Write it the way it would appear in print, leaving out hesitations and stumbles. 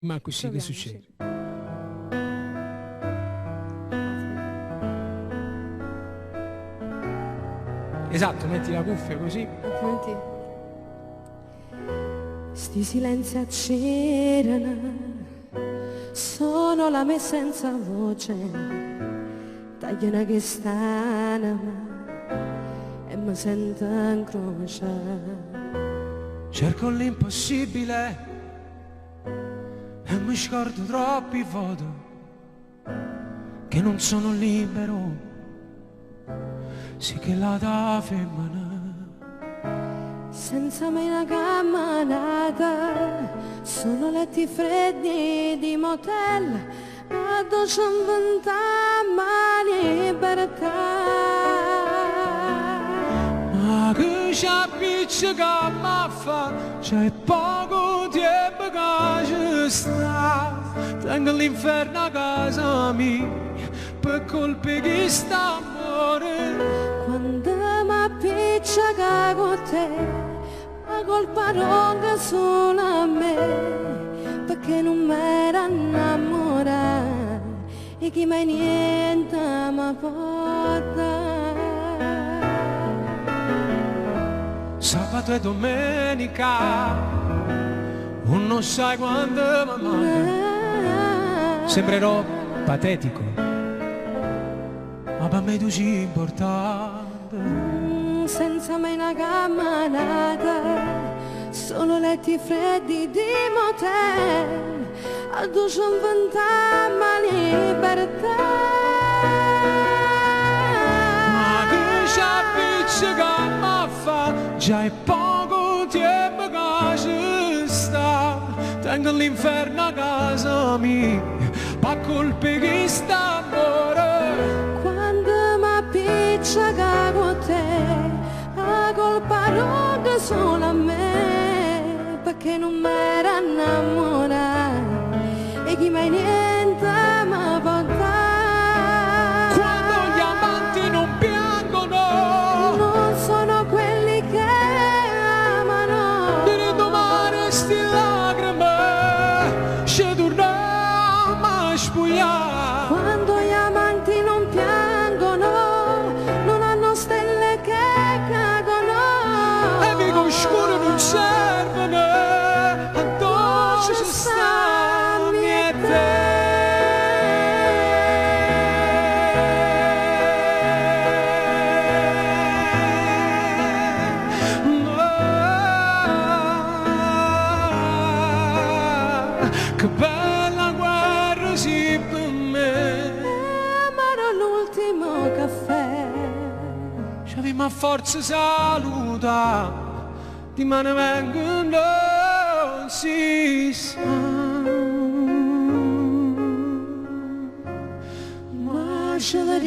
Ma così che Proviamoci. succede? Esatto, metti la cuffia così. Altrimenti sti silenzi accerano, sono la me senza voce, tagliano che stanno e mi sento incrociare. Cerco l'impossibile e mi scordo troppi foto che non sono libero, sì che la da femmina. Senza mai una camminata, sono letti freddi di motel, a 220 libertà. Ma che c'appiccica m'ha fa, c'è poco tempo che ci sta. Tengo l'inferno a casa mia, per colpa di st'amore. Quando m'appiccica con te, la colpa ronca solo a me, perché non m'era innamorata e chi mai niente mi porta. Sabato e domenica, non sai quando mi manca. Sembrerò patetico, ma per me tu sei importante. Senza mai una camminata, solo letti freddi di motel, a 220 libertà. Ma che c'appiccica m'ha fa, già è poco tempo che ci sta. Tengo l'inferno a casa mia, per colpa di st'amore. Quando m'appiccica con te, la colpa ronca solo a me, perché non m'era innamorata e chi mai niente mi porta. Quando gli amanti non piangono, Non sono quelli che amano, di ridomare sti lacrime, ci torniamo a spugliare. quando gli amanti non piangono, non hanno stelle che cagono. E vi oscuro non servono, addosso ci stanno e te. Che bella guerra sì per me. Amaro l'ultimo caffè, C'avevi ma forza saluta, di mano vengono si sa. Ma ce la